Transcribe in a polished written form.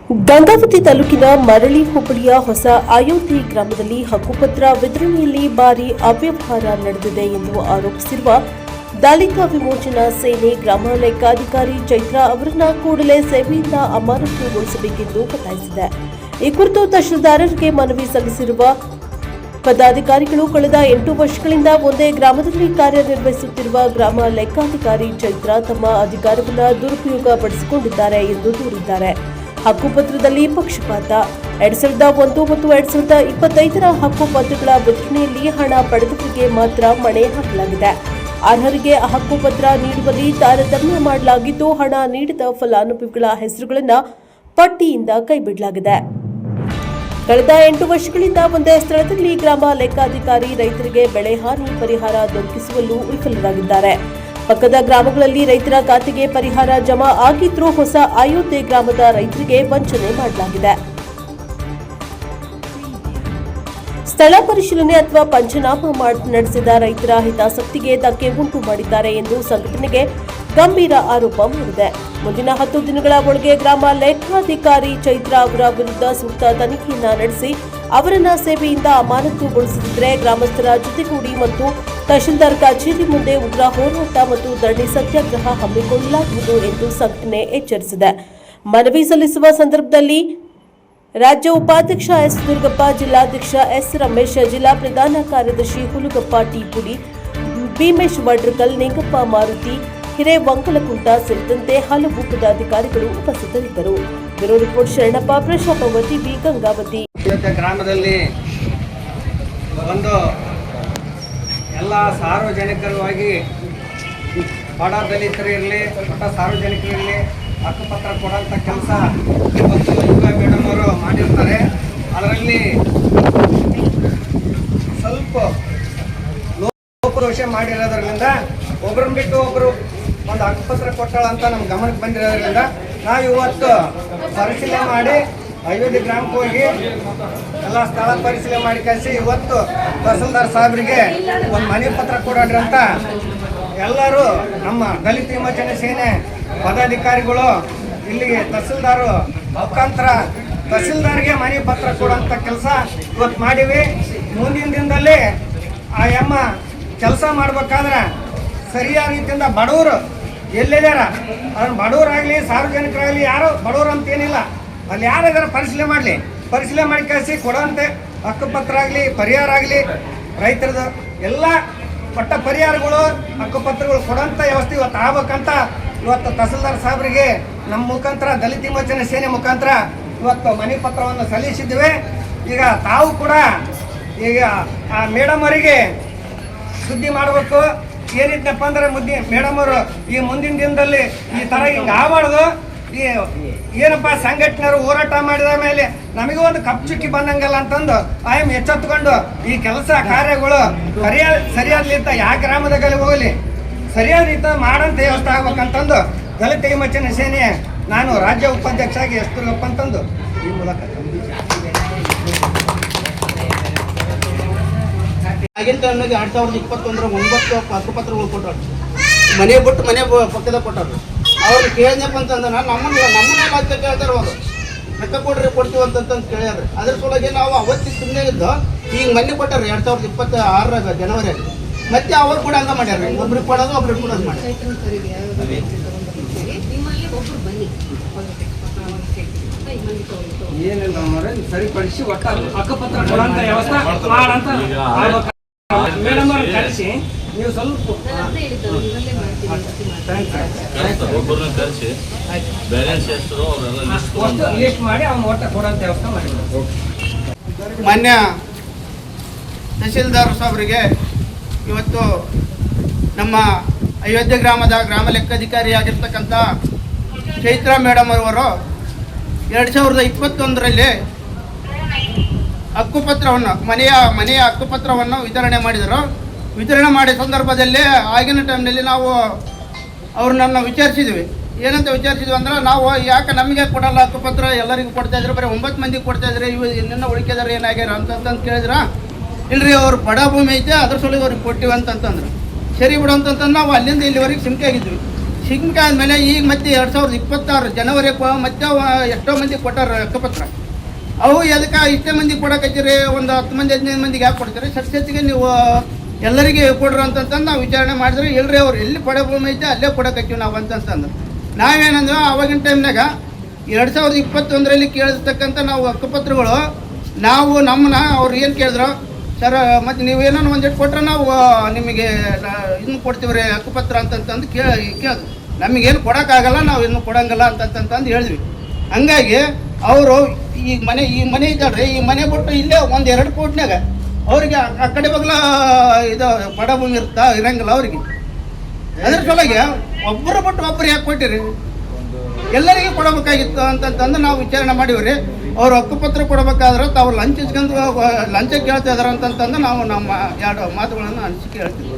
ಗಂಗಾವತಿ ತಾಲೂಕಿನ ಮರಳಿ ಹೋಬಳಿಯ ಹೊಸ ಅಯೋಧ್ಯೆ ಗ್ರಾಮದಲ್ಲಿ ಹಕ್ಕುಪತ್ರ ವಿತರಣೆಯಲ್ಲಿ ಭಾರೀ ಅವ್ಯವಹಾರ ನಡೆದಿದೆ ಎಂದು ಆರೋಪಿಸಿರುವ ದಲಿತ ವಿಮೋಚನಾ ಸೇನೆ ಗ್ರಾಮ ಲೆಕ್ಕಾಧಿಕಾರಿ ಚೈತ್ರ ಅವರನ್ನು ಕೂಡಲೇ ಸೇವೆಯಿಂದ ಅಮಾನತುಗೊಳಿಸಬೇಕೆಂದು ಒತ್ತಾಯಿಸಿದೆ. ಈ ಕುರಿತು ತಹಶೀಲ್ದಾರರಿಗೆ ಮನವಿ ಸಲ್ಲಿಸಿರುವ ಪದಾಧಿಕಾರಿಗಳು ಕಳೆದ 8 ವರ್ಷಗಳಿಂದ ಒಂದೇ ಗ್ರಾಮದಲ್ಲಿ ಕಾರ್ಯನಿರ್ವಹಿಸುತ್ತಿರುವ ಗ್ರಾಮ ಲೆಕ್ಕಾಧಿಕಾರಿ ಚೈತ್ರ ತಮ್ಮ ಅಧಿಕಾರವನ್ನು ದುರುಪಯೋಗಪಡಿಸಿಕೊಂಡಿದ್ದಾರೆ ಎಂದು ದೂರಿದ್ದಾರೆ. ಹಕ್ಕುಪತ್ರದಲ್ಲಿ ಪಕ್ಷಪಾತ 2001 ಮತ್ತು 2025ರ ಹಕ್ಕುಪತ್ರಗಳ ವಿತರಣೆಯಲ್ಲಿ ಹಣ ಪಡೆದವರಿಗೆ ಮಾತ್ರ ಮಣೆ ಹಾಕಲಾಗಿದೆ. ಅರ್ಹರಿಗೆ ಹಕ್ಕುಪತ್ರ ನೀಡುವಲ್ಲಿ ತಾರತಮ್ಯ ಮಾಡಲಾಗಿದ್ದು ಹಣ ನೀಡಿದ ಫಲಾನುಭವಿಗಳ ಹೆಸರುಗಳನ್ನು ಪಟ್ಟಿಯಿಂದ ಕೈಬಿಡಲಾಗಿದೆ. ಕಳೆದ 8 ವರ್ಷಗಳಿಂದ ಒಂದೇ ಸ್ಥಳದಲ್ಲಿ ಗ್ರಾಮ ಲೆಕ್ಕಾಧಿಕಾರಿ ರೈತರಿಗೆ ಬೆಳೆ ಹಾನಿ ಪರಿಹಾರ ದೊರಕಿಸುವಲ್ಲೂ ವಿಫಲರಾಗಿದ್ದಾರೆ. ಪಕ್ಕದ ಗ್ರಾಮಗಳಲ್ಲಿ ರೈತರ ಖಾತೆಗೆ ಪರಿಹಾರ ಜಮಾ ಆಗಿದ್ರೂ ಹೊಸ ಅಯೋಧ್ಯೆ ಗ್ರಾಮದ ರೈತರಿಗೆ ವಂಚನೆ ಮಾಡಲಾಗಿದೆ. ಸ್ಥಳ ಪರಿಶೀಲನೆ ಅಥವಾ ಪಂಚನಾಮ ನಡೆಸಿದ ರೈತರ ಹಿತಾಸಕ್ತಿಗೆ ಧಕ್ಕೆ ಉಂಟು ಮಾಡಿದ್ದಾರೆ ಎಂದು ಸಂಘಟನೆಗೆ ಗಂಭೀರ ಆರೋಪ ಮಾಡಿದೆ. ಮುಂದಿನ 10 ದಿನಗಳ ಒಳಗೆ ಗ್ರಾಮ ಲೆಕ್ಕಾಧಿಕಾರಿ ಚೈತ್ರ ಅವರ ವಿರುದ್ಧ ಸೂಕ್ತ ತನಿಖೆಯನ್ನ ನಡೆಸಿ ಅವರನ್ನ ಸೇವೆಯಿಂದ ಅಮಾನತುಗೊಳಿಸಿದರೆ ಗ್ರಾಮಸ್ಥರ ಜೊತೆಗೂಡಿ ಮತ್ತು ತಹಶೀಲ್ದಾರ್ ಕಚೇರಿ ಮುಂದೆ ಉಗ್ರ ಹೋರಾಟ ಮತ್ತು ಧರಣಿ ಸತ್ಯಾಗ್ರಹ ಹಮ್ಮಿಕೊಳ್ಳಲಾಗುವುದು ಎಂದು ಸಂಘಟನೆ ಎಚ್ಚರಿಸಿದೆ. ಮನವಿ ಸಲ್ಲಿಸುವ ಸಂದರ್ಭದಲ್ಲಿ ರಾಜ್ಯ ಉಪಾಧ್ಯಕ್ಷ ಎಸ್ ದುರ್ಗಪ್ಪ, ಜಿಲ್ಲಾಧ್ಯಕ್ಷ ಎಸ್ ರಮೇಶ್, ಜಿಲ್ಲಾ ಪ್ರಧಾನ ಕಾರ್ಯದರ್ಶಿ ಹುಲಗಪ್ಪ ಟಿಪುಡಿ, ಭೀಮೇಶ್ ವಡ್ರಕಲ್, ನಿಂಗಪ್ಪ ಮಾರುತಿ, ಹಿರೇವಂಕಲಕುಂಟ ಸೇರಿದಂತೆ ಹಲವು ಪದಾಧಿಕಾರಿಗಳು ಉಪಸ್ಥಿತರಿದ್ದರು. ಬ್ಯೂರೋ ರಿಪೋರ್ಟ್ ಶರಣಪ್ಪ, ಪ್ರಶಾಪ ಟಿವಿ, ಗಂಗಾವತಿ. ಗ್ರಾಮದಲ್ಲಿ ಒಂದು ಎಲ್ಲ ಸಾರ್ವಜನಿಕರವಾಗಿ ಬಡ ದಲಿತರು ಇರಲಿ, ಬಡ ಸಾರ್ವಜನಿಕರಿರಲಿ ಹಕ್ಕುಪತ್ರ ಕೊಡುವಂಥ ಕೆಲಸ ಇವತ್ತು ಮೇಡಮ್ ಅವರು ಮಾಡಿರ್ತಾರೆ. ಅದರಲ್ಲಿ ಸ್ವಲ್ಪ ಲೋಪದೋಷ ಮಾಡಿರೋದ್ರಿಂದ ಒಬ್ಬರನ್ನ ಬಿಟ್ಟು ಒಬ್ಬರು ಒಂದು ಹಕ್ಕುಪತ್ರ ಕೊಟ್ಟಾಳಂತ ನಮ್ಮ ಗಮನಕ್ಕೆ ಬಂದಿರೋದ್ರಿಂದ ನಾವು ಇವತ್ತು ಪರಿಶೀಲನೆ ಮಾಡಿ ಅಯೋಧ್ಯೆ ಗ್ರಾಮಕ್ಕೆ ಹೋಗಿ ಎಲ್ಲ ಸ್ಥಳ ಪರಿಶೀಲನೆ ಮಾಡಿ ಕಳಿಸಿ ಇವತ್ತು ತಹಸೀಲ್ದಾರ್ ಸಾಹೇಬರಿಗೆ ಒಂದು ಮನವಿ ಪತ್ರ ಕೊಡೋಣ್ರಿ ಅಂತ ಎಲ್ಲರೂ ನಮ್ಮ ದಲಿತ ವಿಮೋಚನೆ ಸೇನೆ ಪದಾಧಿಕಾರಿಗಳು ಇಲ್ಲಿಗೆ ತಹಸೀಲ್ದಾರು ಮುಖಾಂತರ ತಹಸೀಲ್ದಾರ್ಗೆ ಮನವಿ ಪತ್ರ ಕೊಡುವಂಥ ಕೆಲಸ ಇವತ್ತು ಮಾಡೀವಿ. ಮುಂದಿನ ದಿನದಲ್ಲಿ ಆ ಅಮ್ಮ ಕೆಲಸ ಮಾಡ್ಬೇಕಾದ್ರೆ ಸರಿಯಾದ ರೀತಿಯಿಂದ ಬಡವರು ಎಲ್ಲಿದ್ದಾರ ಅದನ್ನು ಬಡವರಾಗಲಿ ಸಾರ್ವಜನಿಕರಾಗಲಿ ಯಾರು ಬಡವರು ಅಂತೇನಿಲ್ಲ, ಅಲ್ಲಿ ಯಾರಿಗಾರ ಪರಿಶೀಲನೆ ಮಾಡಿ ಕಳಿಸಿ ಕೊಡುವಂತೆ ಹಕ್ಕುಪತ್ರ ಆಗಲಿ ಪರಿಹಾರ ಆಗಲಿ ರೈತರದ್ದು ಎಲ್ಲ ಪಟ್ಟ ಪರಿಹಾರಗಳು ಹಕ್ಕುಪತ್ರಗಳು ಕೊಡುವಂಥ ವ್ಯವಸ್ಥೆ ಇವತ್ತು ಆಗ್ಬೇಕಂತ ಇವತ್ತು ತಹಸೀಲ್ದಾರ್ ಸಾಹೇಬರಿಗೆ ನಮ್ಮ ಮುಖಾಂತರ ದಲಿತ ವಿಮೋಚನೆ ಸೇನೆ ಮುಖಾಂತರ ಇವತ್ತು ಮನವಿ ಪತ್ರವನ್ನು ಸಲ್ಲಿಸಿದ್ದೇವೆ. ಈಗ ತಾವು ಕೂಡ ಈಗ ಆ ಮೇಡಮ್ ಅವರಿಗೆ ಸುದ್ದಿ ಮಾಡಬೇಕು. ಏನಿದ್ನಪ್ಪ ಅಂದ್ರೆ ಮೇಡಮ್ ಅವರು ಈ ಮುಂದಿನ ದಿನದಲ್ಲಿ ಈ ಥರ ಹಿಂಗೆ ಆಗಬಾರ್ದು. ಈ ಏನಪ್ಪ ಸಂಘಟನೆಯವರು ಹೋರಾಟ ಮಾಡಿದ ಮೇಲೆ ನಮಗೂ ಒಂದು ಕಪ್ಪು ಚುಕ್ಕಿ ಬಂದಂಗಲ್ಲ ಅಂತಂದು ಆಯಮ್ ಎಚ್ಚೆತ್ತುಕೊಂಡು ಈ ಕೆಲಸ ಕಾರ್ಯಗಳು ಸರಿಯಾದ ರೀತಿ ಯಾವ ಗ್ರಾಮದಾಗಲಿ ಹೋಗಲಿ ಸರಿಯಾದ ರೀತಿ ಮಾಡೋಂಥ ವ್ಯವಸ್ಥೆ ಆಗ್ಬೇಕಂತಂದು ದಲಿತ ವಿಮೋಚನೆ ಸೇನೆ ನಾನು ರಾಜ್ಯ ಉಪಾಧ್ಯಕ್ಷ ಆಗಿ ಎಸ್ ದುರ್ಗಪ್ಪ ಅಂತಂದು ಈ ಮೂಲಕ ಆಗಿನ ಟೈಮ್ನಾಗ 2021 9 ಹಕ್ಕುಪತ್ರಗಳು ಕೊಟ್ಟರು. ಮನೆ ಬಿಟ್ಟು ಮನೆ ಪಕ್ಕದ ಕೊಟ್ಟರು. ಅವ್ರು ಕೇಳಿದ್ನಪ್ಪ ಅಂತಂದ್ರೆ ನಮ್ಮನ್ನೆಲ್ಲ ಅಂತ ಕೇಳ್ತಾರೆ. ಅವರು ಲೆಕ್ಕ ಕೊಡ್ತೀವಿ ಅಂತಂದು ಕೇಳಿದ್ರು. ಅದ್ರ ಸಲುವಾಗಿ ನಾವು ಅವತ್ತಿ ಸುಮ್ಮನೆ ಇದ್ದು ಈಗ ಮನೆ ಕೊಟ್ಟಾರೆ 2026 ಜನವರಿಯಲ್ಲಿ. ಮತ್ತೆ ಅವ್ರು ಕೂಡ ಹಂಗ ಮಾಡ್ಯಾರ, ಒಬ್ರಿಗೆ ಕೊಡೋದು ಒಬ್ರಿಗೆ ಕೊಡೋದು ಮಾಡ್ಯಾರ. ಏನಿಲ್ಲ ಸರಿಪಡಿಸಿ ಒಟ್ಟ ಹಕ್ಕುಪತ್ರ ಕೊಡುವಂಥ ವ್ಯವಸ್ಥೆ ಮಾಡಂತ ಮೇಡಮ್ ಅವ್ರನ್ನ ಕಳಿಸಿ ನೀವು ಸ್ವಲ್ಪ ಲಿಸ್ಟ್ ಮಾಡಿ ಅವ್ನು ಒಟ್ಟ ಕೊಡುವಂಥ ವ್ಯವಸ್ಥೆ ಮಾಡಿದ್ರು. ಮಾನ್ಯ ತಹಶೀಲ್ದಾರ್ ಸಾಹೇಬರಿಗೆ ಇವತ್ತು ನಮ್ಮ ಅಯೋಧ್ಯೆ ಗ್ರಾಮದ ಗ್ರಾಮ ಲೆಕ್ಕಾಧಿಕಾರಿ ಆಗಿರ್ತಕ್ಕಂಥ ಚೈತ್ರ ಮೇಡಮ್ ಅವರು 2021ರಲ್ಲಿ ಹಕ್ಕುಪತ್ರವನ್ನು ಮನೆಯ ಹಕ್ಕುಪತ್ರವನ್ನು ವಿತರಣೆ ಮಾಡಿದರು. ವಿತರಣೆ ಮಾಡಿದ ಸಂದರ್ಭದಲ್ಲಿ ಆಗಿನ ಟೈಮ್ನಲ್ಲಿ ನಾವು ಅವ್ರನ್ನ ವಿಚಾರಿಸಿದ್ವಿ. ಏನಂತ ವಿಚಾರಿಸಿದ್ವಿ ಅಂದ್ರೆ, ನಾವು ಯಾಕೆ ನಮಗೆ ಕೊಡಲ್ಲ ಹಕ್ಕುಪತ್ರ, ಎಲ್ಲರಿಗೂ ಕೊಡ್ತಾಯಿದ್ರು, ಬರೀ 9 ಮಂದಿಗೆ ಕೊಡ್ತಾಯಿದ್ರೆ, ಇವು ಇನ್ನೂ ಉಳಿಕೆದಾರೆ ಏನಾಗ್ಯಾರ ಅಂತಂದು ಕೇಳಿದ್ರ. ಇಲ್ರಿ ಅವ್ರು ಬಡ ಭೂಮಿ ಐತೆ ಅದ್ರ ಸಲುವಾಗಿ ಅವ್ರಿಗೆ ಕೊಟ್ಟಿವಿ ಅಂತಂತಂದ್ರು. ಸರಿ ಬಿಡು ಅಂತಂತಂದು ನಾವು ಅಲ್ಲಿಂದ ಇಲ್ಲಿವರೆಗೆ ಸಿಮ್ಕೆ ಆಗಿದ್ವಿ. ಸಿಗ್ಕಾದ್ಮೇಲೆ ಈಗ ಮತ್ತೆ 2026 ಜನವರಿ ಮತ್ತೆ ಎಷ್ಟೋ ಮಂದಿ ಕೊಟ್ಟಾರ ಹಕ್ಕುಪತ್ರ. ಅವು ಎದಕ್ಕೆ ಇಷ್ಟೇ ಮಂದಿ ಕೊಡಕತ್ತೀರಿ, ಒಂದು 10 ಮಂದಿ 15 ಮಂದಿಗೆ ಯಾಕೆ ಕೊಡ್ತೀರಿ, ಸತ್ಯತೆಗೆ ನೀವು ಎಲ್ಲರಿಗೆ ಕೊಡ್ರಿ ಅಂತಂದು ನಾವು ವಿಚಾರಣೆ ಮಾಡಿದ್ರೆ ಇಲ್ರಿ ಅವ್ರು ಎಲ್ಲಿ ಪಡೆ ಭೂಮಿ ಐತೆ ಅಲ್ಲೇ ಕೊಡಕತ್ತೀವಿ ನಾವು ಅಂತಂದು. ನಾವೇನಂದ್ರೆ ಆವಾಗಿನ ಟೈಮ್ನಾಗ 2021ರಲ್ಲಿ ಕೇಳಿರ್ತಕ್ಕಂಥ ನಾವು ಹಕ್ಕುಪತ್ರಗಳು ನಾವು ನಮ್ಮನ್ನ ಅವ್ರು ಏನು ಕೇಳಿದ್ರು, ಸರ್ ಮತ್ತು ನೀವು ಏನೋ ಒಂದಿಟ್ಟು ಕೊಟ್ಟರೆ ನಾವು ನಿಮಗೆ ಇನ್ನು ಕೊಡ್ತೀವಿ ರೀ ಹಕ್ಕುಪತ್ರ ಅಂತಂತಂದು ಕೇಳಿದ್ರು. ನಮಗೇನು ಕೊಡೋಕ್ಕಾಗಲ್ಲ, ನಾವು ಇನ್ನು ಕೊಡಂಗಿಲ್ಲ ಅಂತಂತಂದು ಹೇಳಿದ್ವಿ. ಹಂಗಾಗಿ ಅವರು ಈ ಮನೆ ಇದ್ದಾಳ್ರಿ, ಈ ಮನೆ ಬಿಟ್ಟು ಇಲ್ಲೇ 1-2 ಕೋಟ್ನಾಗ ಅವ್ರಿಗೆ ಆ ಕಡೆ ಬಗ್ಲ ಇದು ಬಡಭೂಮಿ ಇರಂಗಿಲ್ಲ ಅವ್ರಿಗೆ. ಅದ್ರ ಸಲುವಾಗಿ ಒಬ್ಬರು ಬಿಟ್ಟು ಒಬ್ಬರು ಯಾಕೆ ಕೊಟ್ಟಿರಿ, ಎಲ್ಲರಿಗೆ ಕೊಡಬೇಕಾಗಿತ್ತು ಅಂತಂತಂದು ನಾವು ವಿಚಾರಣೆ ಮಾಡಿವ್ರಿ. ಅವ್ರು ಹಕ್ಕುಪತ್ರ ಕೊಡಬೇಕಾದ್ರೆ ತಾವು ಲಂಚ ಕೇಳ್ತಾ ಇದಾರೆ ಅಂತಂತಂದು ನಾವು ನಮ್ಮ 2 ಮಾತುಗಳನ್ನು ಅನಿಸಿಕೆ ಹೇಳ್ತೀವಿ.